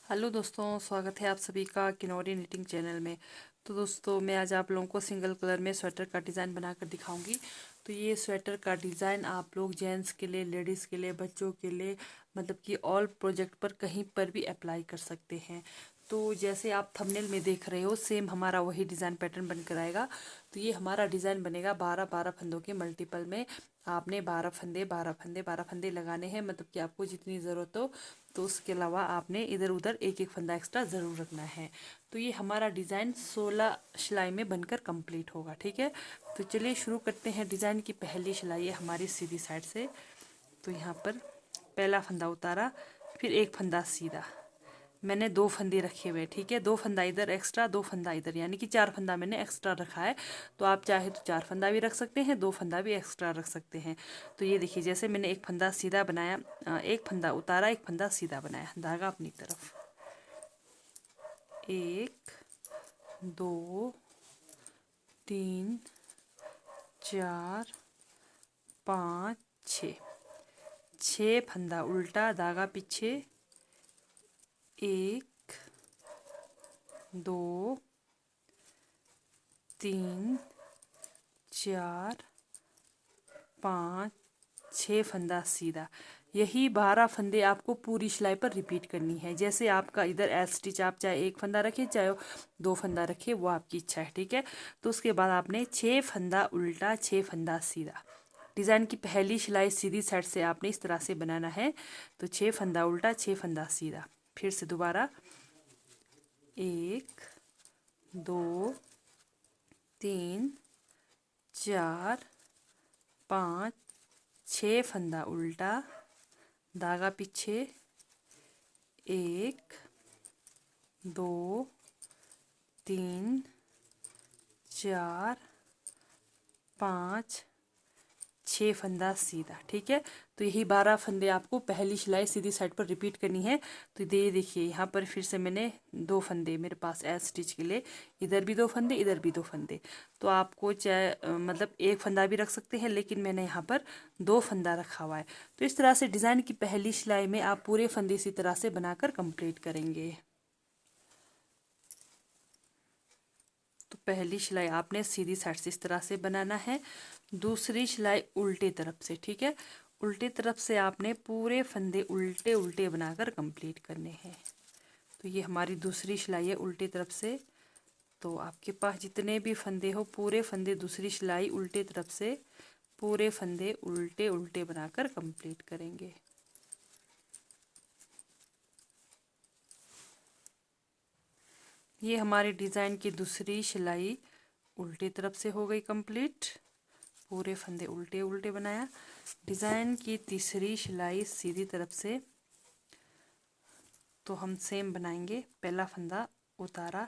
Hello दोस्तों, स्वागत है आप सभी का किनोरी निटिंग चैनल में। तो दोस्तों, मैं आज आप लोगों को सिंगल कलर में स्वेटर का डिज़ाइन बनाकर दिखाऊंगी। तो ये स्वेटर का डिज़ाइन आप लोग जेंट्स के लिए, लेडीज़ के लिए, बच्चों के लिए, मतलब कि ऑल प्रोजेक्ट पर कहीं पर भी अप्लाई कर सकते हैं। तो जैसे आप थंबनेल में देख रहे हो, सेम हमारा वही डिज़ाइन पैटर्न बनकर आएगा। तो ये हमारा डिज़ाइन बनेगा 12-12 फंदों के मल्टीपल में। आपने 12 फंदे 12 फंदे 12 फंदे लगाने हैं, मतलब कि आपको जितनी ज़रूरत हो। तो उसके अलावा आपने इधर उधर एक एक फंदा एक्स्ट्रा ज़रूर रखना है। तो ये हमारा डिज़ाइन 16 सिलाई में बनकर कंप्लीट होगा। ठीक है, तो चलिए शुरू करते हैं। डिज़ाइन की पहली सिलाई है हमारी सीधी साइड से। तो यहाँ पर पहला फंदा उतारा, फिर एक फंदा सीधा। मैंने दो फंदे रखे हुए, ठीक है, दो फंदा इधर एक्स्ट्रा, दो फंदा इधर, यानी कि चार फंदा मैंने एक्स्ट्रा रखा है। तो आप चाहे तो चार फंदा भी रख सकते हैं, दो फंदा भी एक्स्ट्रा रख सकते हैं। तो ये देखिए, जैसे मैंने एक फंदा सीधा बनाया, एक फंदा उतारा, एक फंदा सीधा बनाया, धागा अपनी तरफ, एक, दो, तीन, चार, पाँच, छ, छः फंदा उल्टा, धागा पीछे, एक, दो, तीन, चार, पाँच, छः फंदा सीधा। यही 12 फंदे आपको पूरी सिलाई पर रिपीट करनी है। जैसे आपका इधर एल स्टिच, आप चाहे एक फंदा रखें चाहे दो फंदा रखें, वो आपकी इच्छा है। ठीक है, तो उसके बाद आपने 6 फंदा उल्टा, 6 फंदा सीधा। डिज़ाइन की पहली सिलाई सीधी साइड से आपने इस तरह से बनाना है। तो 6 फंदा उल्टा, 6 फंदा सीधा। फिर से दोबारा, एक, दो, तीन, चार, पाँच, 6 फंदा उल्टा, धागा पीछे, एक, दो, तीन, चार, पाँच, 6 फंदा सीधा। ठीक है, तो यही 12 फंदे आपको पहली सिलाई सीधी साइड पर रिपीट करनी है। तो ये देखिए, यहाँ पर फिर से मैंने दो फंदे मेरे पास एल स्टिच के लिए, इधर भी दो फंदे, इधर भी दो फंदे। तो आपको चाहे मतलब एक फंदा भी रख सकते हैं, लेकिन मैंने यहाँ पर दो फंदा रखा हुआ है। तो इस तरह से डिज़ाइन की पहली सिलाई में आप पूरे फंदे इसी तरह से बनाकर कंप्लीट करेंगे। तो पहली सिलाई आपने सीधी साइड से इस तरह से बनाना है। दूसरी सिलाई उल्टे तरफ से, ठीक है, उल्टे तरफ से आपने पूरे फंदे उल्टे उल्टे बनाकर कंप्लीट करने हैं। तो ये हमारी दूसरी सिलाई है उल्टे तरफ से। तो आपके पास जितने भी फंदे हो, पूरे फंदे दूसरी सिलाई उल्टे तरफ से पूरे फंदे उल्टे उल्टे बनाकर कंप्लीट करेंगे। ये हमारे डिज़ाइन की दूसरी सिलाई उल्टी तरफ से हो गई कंप्लीट, पूरे फंदे उल्टे उल्टे बनाया। डिज़ाइन की तीसरी सिलाई सीधी तरफ से, तो हम सेम बनाएंगे। पहला फंदा उतारा,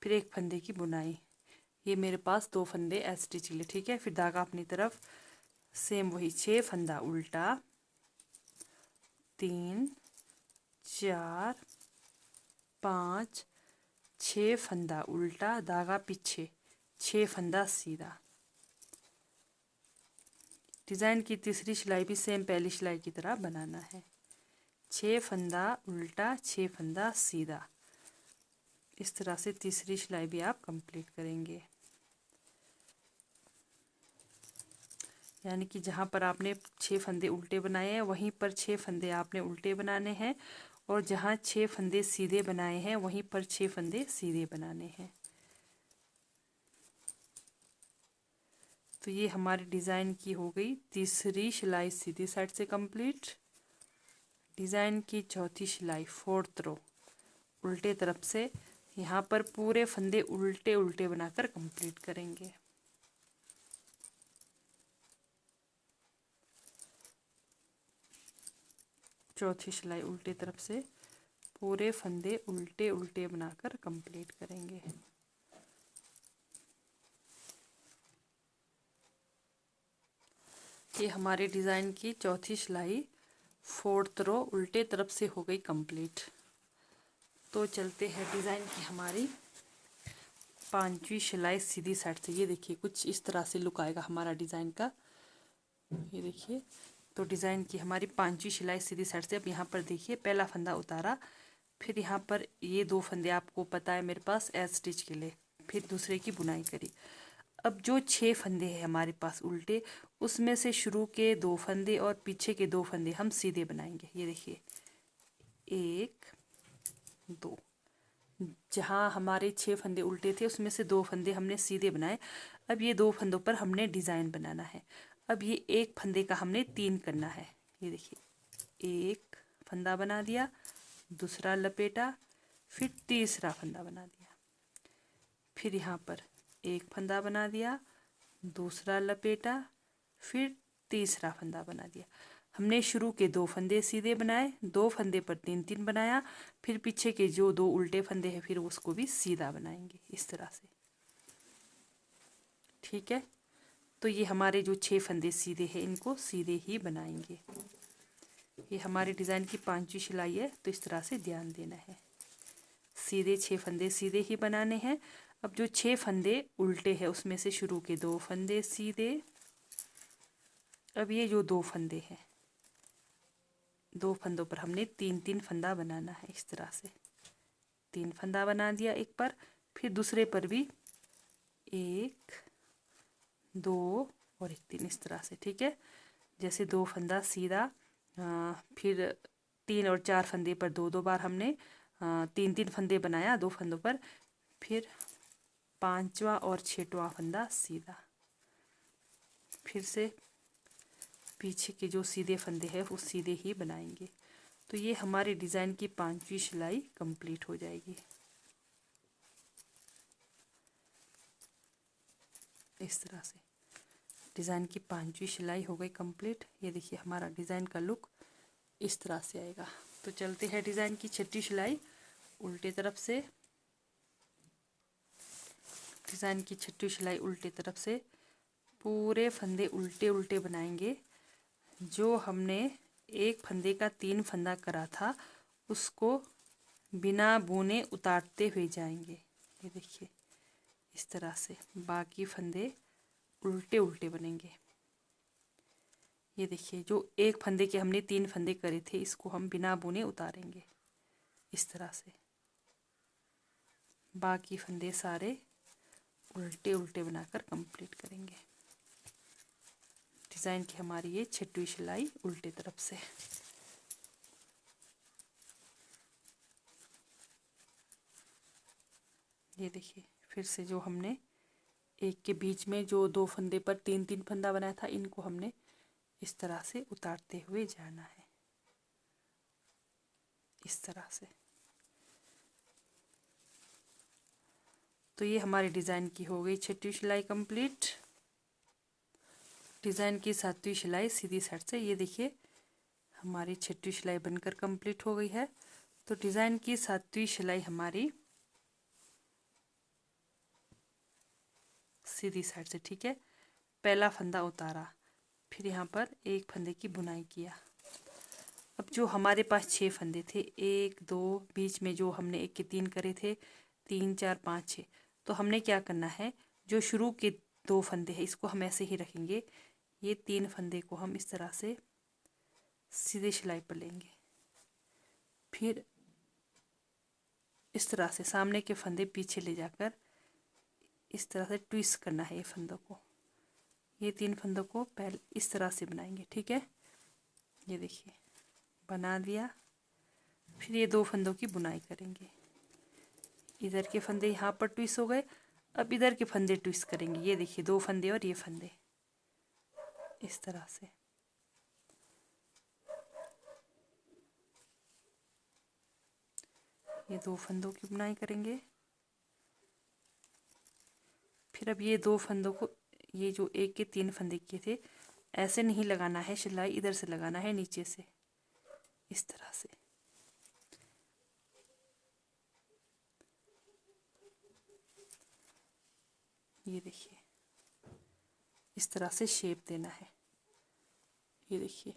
फिर एक फंदे की बुनाई। ये मेरे पास दो फंदे एल स्टिच के लिए, ठीक है। फिर धागा अपनी तरफ, सेम वही 6 फंदा उल्टा, 3, 4, 5, 6 फंदा उल्टा, धागा पीछे, 6 फंदा सीधा। डिज़ाइन की तीसरी सिलाई भी सेम पहली सिलाई की तरह बनाना है। 6 फंदा उल्टा, 6 फंदा सीधा। इस तरह से तीसरी सिलाई भी आप कंप्लीट करेंगे। यानी कि जहाँ पर आपने 6 फंदे उल्टे बनाए हैं, वहीं पर 6 फंदे आपने उल्टे बनाने हैं, और जहाँ 6 फंदे सीधे बनाए हैं, वहीं पर 6 फंदे सीधे बनाने हैं। तो ये हमारी डिज़ाइन की हो गई तीसरी सिलाई सीधी साइड से कंप्लीट। डिज़ाइन की चौथी सिलाई फोर्थ रो उल्टे तरफ से, यहाँ पर पूरे फंदे उल्टे उल्टे बनाकर कंप्लीट करेंगे। चौथी सिलाई उल्टे तरफ से पूरे फंदे उल्टे उल्टे बनाकर कंप्लीट करेंगे। ये हमारे डिज़ाइन की चौथी सिलाई फोर्थ रो उल्टे तरफ से हो गई कंप्लीट। तो चलते हैं डिज़ाइन की हमारी पांचवी सिलाई सीधी साइड से। ये देखिए, कुछ इस तरह से लुक आएगा हमारा डिज़ाइन का। ये देखिए, तो डिज़ाइन की हमारी पांचवी सिलाई सीधी साइड से। अब यहाँ पर देखिए, पहला फंदा उतारा, फिर यहाँ पर ये 2 फंदे आपको पता है मेरे पास एज स्टिच के लिए, फिर दूसरे की बुनाई करी। अब जो 6 फंदे हैं हमारे पास उल्टे, उसमें से शुरू के 2 फंदे और पीछे के 2 फंदे हम सीधे बनाएंगे। ये देखिए 1 2, जहाँ हमारे 6 फंदे उल्टे थे उसमें से 2 फंदे हमने सीधे बनाए। अब ये 2 फंदों पर हमने डिज़ाइन बनाना है। अब ये एक फंदे का हमने 3 करना है। ये देखिए एक फंदा बना दिया, दूसरा लपेटा, फिर तीसरा फंदा बना दिया, फिर यहाँ पर एक फंदा बना दिया, दूसरा लपेटा, फिर तीसरा फंदा बना दिया। हमने शुरू के 2 फंदे सीधे बनाए, 2 फंदे पर 3-3 बनाया, फिर पीछे के जो 2 उल्टे फंदे हैं फिर उसको भी सीधा बनाएंगे इस तरह से। ठीक है, तो ये हमारे जो 6 फंदे सीधे हैं इनको सीधे ही बनाएंगे। ये हमारे डिज़ाइन की 5वीं सिलाई है, तो इस तरह से ध्यान देना है। सीधे 6 फंदे सीधे ही बनाने हैं। अब जो 6 फंदे उल्टे हैं उसमें से शुरू के 2 फंदे सीधे। अब ये जो 2 फंदे हैं, 2 फंदों पर हमने 3-3 फंदा बनाना है इस तरह से। 3 फंदा बना दिया एक पर, फिर दूसरे पर भी 1 2 और 1 3 इस तरह से। ठीक है, जैसे 2 फंदा सीधा, फिर 3 और 4 फंदे पर 2-2 बार हमने 3-3 फंदे बनाया 2 फंदों पर, फिर 5वां और 6वां फंदा सीधा, फिर से पीछे के जो सीधे फंदे हैं वो सीधे ही बनाएंगे। तो ये हमारे डिज़ाइन की 5वीं सिलाई कंप्लीट हो जाएगी इस तरह से। डिज़ाइन की 5वीं सिलाई हो गई कंप्लीट। ये देखिए हमारा डिज़ाइन का लुक इस तरह से आएगा। तो चलते हैं डिज़ाइन की 6वीं सिलाई उल्टे तरफ से। डिज़ाइन की 6वीं सिलाई उल्टे तरफ से पूरे फंदे उल्टे उल्टे बनाएंगे। जो हमने एक फंदे का 3 फंदा करा था उसको बिना बुने उतारते हुए जाएंगे। ये देखिए इस तरह से बाकी फंदे उल्टे उल्टे बनेंगे। ये देखिए जो एक फंदे के हमने 3 फंदे करे थे इसको हम बिना बुने उतारेंगे इस तरह से। बाकी फंदे सारे उल्टे उल्टे बनाकर कंप्लीट करेंगे। डिज़ाइन की हमारी ये 6वीं सिलाई उल्टे तरफ से। ये देखिए फिर से जो हमने एक के बीच में जो 2 फंदे पर 3-3 फंदा बनाया था इनको हमने इस तरह से उतारते हुए जाना है इस तरह से। तो ये हमारे डिज़ाइन की हो गई 6वीं सिलाई कंप्लीट। डिज़ाइन की 7वीं सिलाई सीधी साइड से। ये देखिए हमारी 6वीं सिलाई बनकर कंप्लीट हो गई है। तो डिज़ाइन की 7वीं सिलाई हमारी सीधी साइड से। ठीक है, पहला फंदा उतारा, फिर यहाँ पर एक फंदे की बुनाई किया। अब जो हमारे पास 6 फंदे थे, 1 2 बीच में जो हमने 1 के 3 करे थे, 3 4 5 6, तो हमने क्या करना है, जो शुरू के 2 फंदे हैं इसको हम ऐसे ही रखेंगे। ये 3 फंदे को हम इस तरह से सीधे सिलाई पर लेंगे, फिर इस तरह से सामने के फंदे पीछे ले जाकर इस तरह से ट्विस्ट करना है ये फंदों को। ये 3 फंदों को पहले इस तरह से बनाएंगे। ठीक है, ये देखिए बना दिया, फिर ये 2 फंदों की बुनाई करेंगे। इधर के फंदे यहाँ पर ट्विस्ट हो गए, अब इधर के फंदे ट्विस्ट करेंगे। ये देखिए 2 फंदे और ये फंदे इस तरह से। ये 2 फंदों की बुनाई करेंगे, फिर अब ये 2 फंदों को, ये जो 1 के 3 फंदे किए थे ऐसे नहीं लगाना है सिलाई, इधर से लगाना है नीचे से इस तरह से। ये देखिए इस तरह से शेप देना है। ये देखिए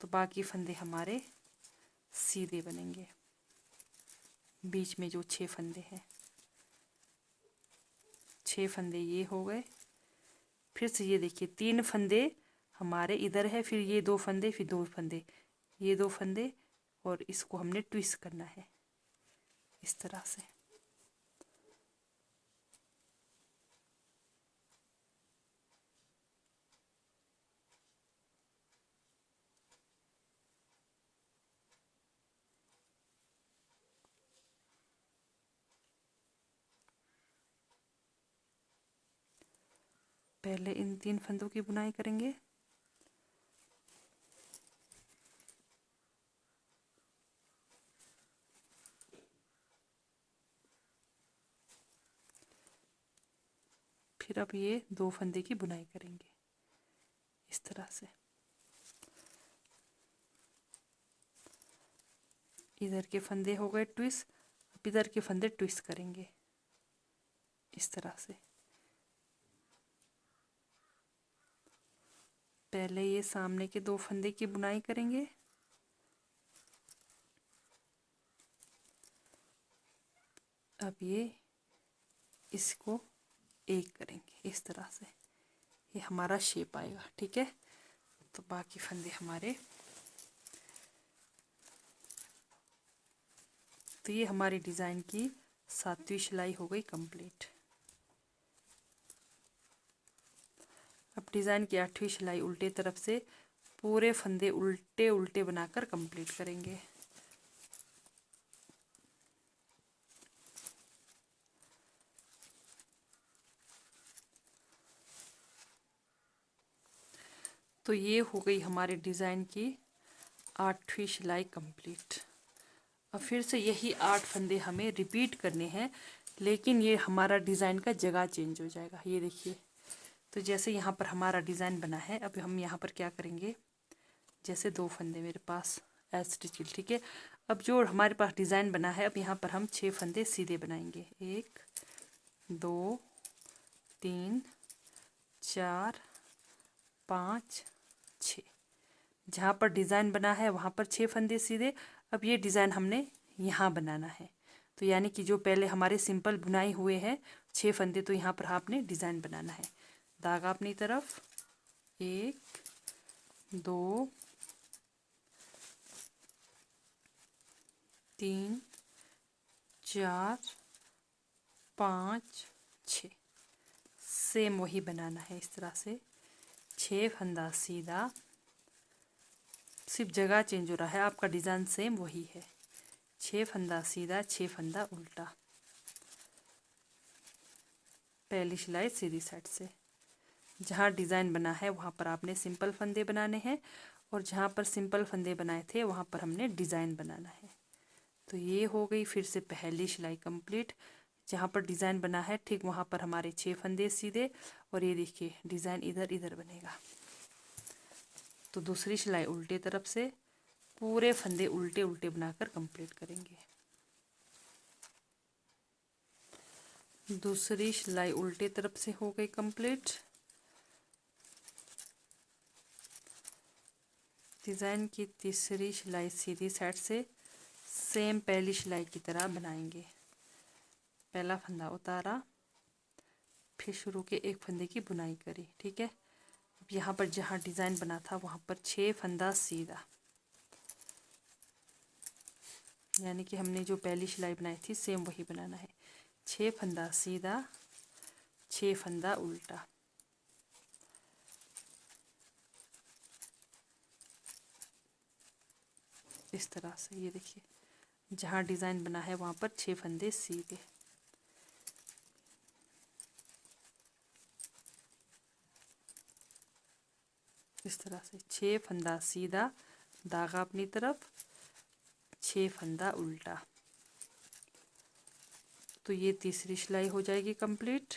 तो बाकी फंदे हमारे सीधे बनेंगे। बीच में जो 6 फंदे हैं, 6 फंदे ये हो गए। फिर से ये देखिए 3 फंदे हमारे इधर है, फिर ये 2 फंदे, फिर 2 फंदे, ये 2 फंदे और इसको हमने ट्विस्ट करना है। इस तरह से। पहले इन 3 फंदों की बुनाई करेंगे। फिर अब ये 2 फंदे की बुनाई करेंगे इस तरह से। इधर के फंदे हो गए ट्विस्ट, अब इधर के फंदे ट्विस्ट करेंगे इस तरह से। पहले ये सामने के 2 फंदे की बुनाई करेंगे, अब ये इसको एक करेंगे इस तरह से, ये हमारा शेप आएगा। ठीक है, तो बाकी फंदे हमारे, तो ये हमारी डिज़ाइन की 7वीं सिलाई हो गई कंप्लीट। अब डिज़ाइन की 8वीं सिलाई उल्टे तरफ से पूरे फंदे उल्टे उल्टे बनाकर कंप्लीट करेंगे। तो ये हो गई हमारे डिज़ाइन की 8वीं सिलाई कंप्लीट। अब फिर से यही 8 फंदे हमें रिपीट करने हैं, लेकिन ये हमारा डिज़ाइन का जगह चेंज हो जाएगा। ये देखिए, तो जैसे यहाँ पर हमारा डिज़ाइन बना है, अब हम यहाँ पर क्या करेंगे, जैसे 2 फंदे मेरे पास ऐसे, ठीक है। अब जो हमारे पास डिज़ाइन बना है, अब यहाँ पर हम 6 फंदे सीधे बनाएंगे। 1 2 3 4 5 6। जहाँ पर डिज़ाइन बना है वहाँ पर 6 फंदे सीधे। अब ये डिज़ाइन हमने यहाँ बनाना है, तो यानी कि जो पहले हमारे सिंपल बुनाई हुए हैं 6 फंदे, तो यहाँ पर आपने डिज़ाइन बनाना है। धागा अपनी तरफ, 1 2 3 4 5 6, सेम वही बनाना है इस तरह से। 6 फंदा सीधा, सिर्फ जगह चेंज हो रहा है, आपका डिज़ाइन सेम वही है। 6 फंदा सीधा, 6 फंदा उल्टा, पहली सिलाई सीधी साइड से। जहाँ डिज़ाइन बना है वहाँ पर आपने सिंपल फंदे बनाने हैं, और जहाँ पर सिंपल फंदे बनाए थे वहाँ पर हमने डिज़ाइन बनाना है। तो ये हो गई फिर से पहली सिलाई कंप्लीट। जहाँ पर डिज़ाइन बना है ठीक वहाँ पर हमारे 6 फंदे सीधे, और ये देखिए डिज़ाइन इधर इधर बनेगा। तो दूसरी सिलाई उल्टे तरफ से पूरे फंदे उल्टे उल्टे बनाकर कंप्लीट करेंगे। दूसरी सिलाई उल्टे तरफ से हो गई कंप्लीट। डिज़ाइन की तीसरी सिलाई सीधी साइड से सेम पहली सिलाई की तरह बनाएंगे। पहला फंदा उतारा, फिर शुरू के एक फंदे की बुनाई करी। ठीक है, अब यहाँ पर जहाँ डिज़ाइन बना था वहाँ पर 6 फंदा सीधा, यानी कि हमने जो पहली सिलाई बनाई थी सेम वही बनाना है। 6 फंदा सीधा, 6 फंदा उल्टा, इस तरह से। ये देखिए जहाँ डिज़ाइन बना है वहाँ पर 6 फंदे सीधे, इस तरह से 6 फंदा सीधा, धागा अपनी तरफ, 6 फंदा उल्टा। तो ये तीसरी सिलाई हो जाएगी कंप्लीट।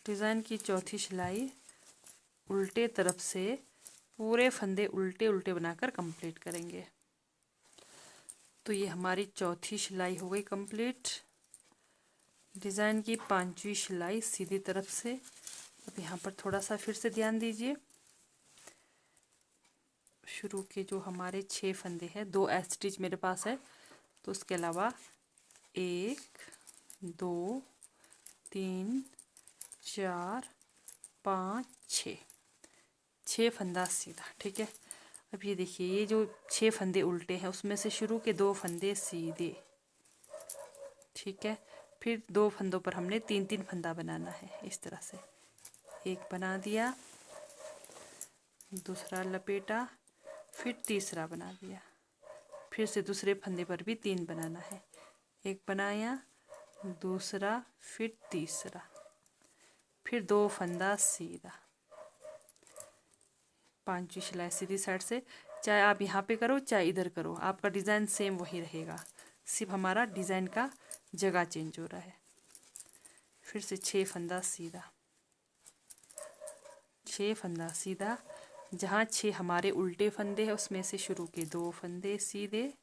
डिज़ाइन की चौथी सिलाई उल्टे तरफ से पूरे फंदे उल्टे उल्टे बनाकर कंप्लीट करेंगे। तो ये हमारी चौथी सिलाई हो गई कंप्लीट। डिज़ाइन की 5वीं सिलाई सीधी तरफ से। अब यहाँ पर थोड़ा सा फिर से ध्यान दीजिए, शुरू के जो हमारे 6 फंदे हैं, 2 स्टिच मेरे पास है, तो उसके अलावा 1 2 3 4 5 6, 6 फंदा सीधा, ठीक है। अब ये देखिए, ये जो 6 फंदे उल्टे हैं उसमें से शुरू के 2 फंदे सीधे, ठीक है। फिर 2 फंदों पर हमने 3-3 फंदा बनाना है इस तरह से। एक बना दिया, दूसरा लपेटा, फिर तीसरा बना दिया, फिर से दूसरे फंदे पर भी 3 बनाना है। एक बनाया, दूसरा, फिर तीसरा, फिर 2 फंदा सीधा, 5वीं सिलाई सीधी साइड से। चाहे आप यहाँ पे करो चाहे इधर करो, आपका डिज़ाइन सेम वही रहेगा, सिर्फ हमारा डिज़ाइन का जगह चेंज हो रहा है। फिर से 6 फंदा सीधा, 6 फंदा सीधा। जहाँ 6 हमारे उल्टे फंदे हैं उसमें से शुरू के 2 फंदे सीधे,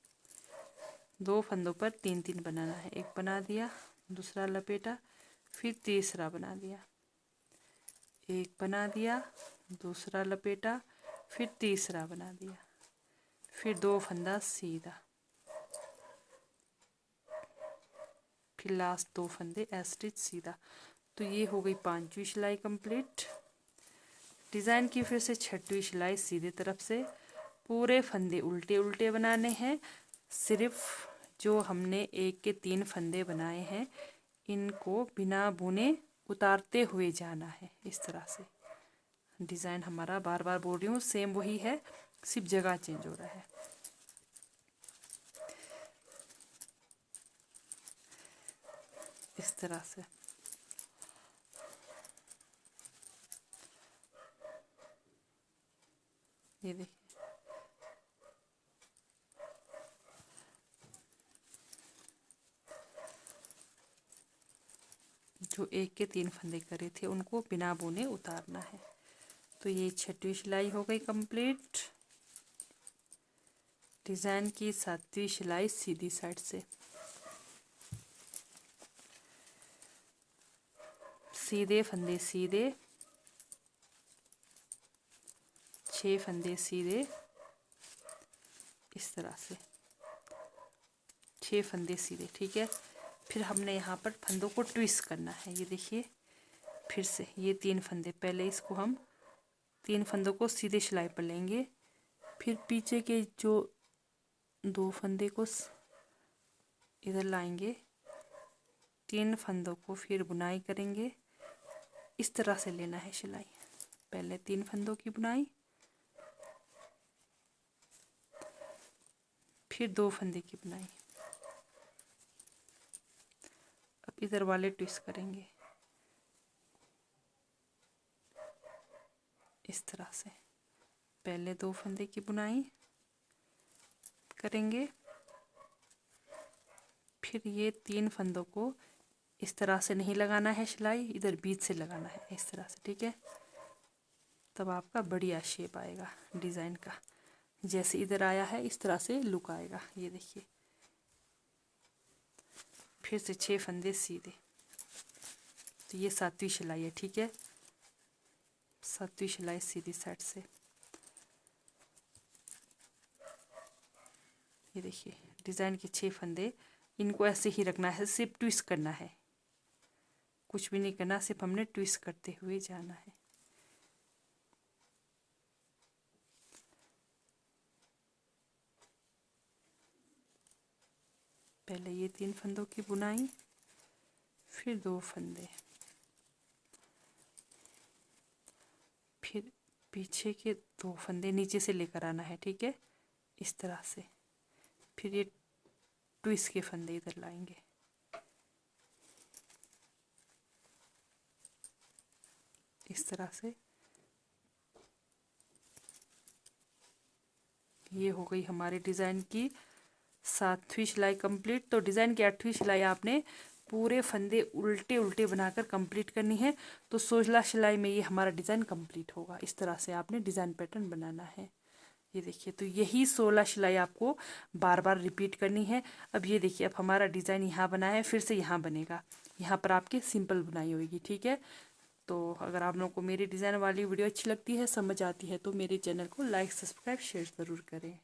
2 फंदों पर 3-3 बनाना है। एक बना दिया, दूसरा लपेटा, फिर तीसरा बना दिया, एक बना दिया, दूसरा लपेटा, फिर तीसरा बना दिया, फिर 2 फंदा सीधा, फिर लास्ट 2 फंदे स्टिच सीधा। तो ये हो गई 5वीं सिलाई कंप्लीट। डिज़ाइन की फिर से 6वीं सिलाई सीधे तरफ से। पूरे फंदे उल्टे उल्टे बनाने हैं, सिर्फ जो हमने 1 के 3 फंदे बनाए हैं इनको बिना बुने उतारते हुए जाना है इस तरह से। डिज़ाइन हमारा बार बार बोल रही हूँ सेम वही है, सिर्फ जगह चेंज हो रहा है। इस तरह से ये देखिए, जो 1 के 3 फंदे करे थे उनको बिना बुने उतारना है। तो ये 6वीं सिलाई हो गई कंप्लीट। डिज़ाइन की 7वीं सिलाई सीधी साइड से, सीधे फंदे सीधे, 6 फंदे सीधे, इस तरह से 6 फंदे सीधे, ठीक है। फिर हमने यहाँ पर फंदों को ट्विस्ट करना है। ये देखिए, फिर से ये 3 फंदे, पहले इसको हम 3 फंदों को सीधे सिलाई पर लेंगे, फिर पीछे के जो 2 फंदे को इधर लाएंगे, 3 फंदों को फिर बुनाई करेंगे। इस तरह से लेना है सिलाई, पहले 3 फंदों की बुनाई, फिर 2 फंदे की बुनाई। अब इधर वाले ट्विस्ट करेंगे इस तरह से, पहले 2 फंदे की बुनाई करेंगे, फिर ये 3 फंदों को इस तरह से नहीं लगाना है सिलाई, इधर बीच से लगाना है इस तरह से, ठीक है। तब आपका बढ़िया शेप आएगा डिज़ाइन का, जैसे इधर आया है इस तरह से लुक आएगा। ये देखिए, फिर से 6 फंदे सीधे। तो ये 7वीं सिलाई है, ठीक है। 7वीं सिलाई सीधी साइड से, ये देखिए डिज़ाइन के 6 फंदे, इनको ऐसे ही रखना है, सिर्फ ट्विस्ट करना है, कुछ भी नहीं करना, सिर्फ हमने ट्विस्ट करते हुए जाना है। पहले ये 3 फंदों की बुनाई, फिर 2 फंदे, फिर पीछे के 2 फंदे नीचे से लेकर आना है, ठीक है, इस तरह से। फिर ये ट्विस्ट के फंदे इधर लाएंगे, इस तरह से। ये हो गई हमारे डिज़ाइन की 7वीं सिलाई कंप्लीट। तो डिज़ाइन की 8वीं सिलाई आपने पूरे फंदे उल्टे उल्टे बनाकर कंप्लीट करनी है। तो 16 सिलाई में ये हमारा डिज़ाइन कंप्लीट होगा। इस तरह से आपने डिज़ाइन पैटर्न बनाना है। ये देखिए, तो यही 16 सिलाई आपको बार बार रिपीट करनी है। अब ये देखिए, अब हमारा डिज़ाइन यहाँ बना है, फिर से यहाँ बनेगा, यहाँ पर आपकी सिंपल बुनाई होगी, ठीक है। तो अगर आप लोगों को मेरी डिज़ाइन वाली वीडियो अच्छी लगती है, समझ आती है, तो मेरे चैनल को लाइक सब्सक्राइब शेयर ज़रूर करें।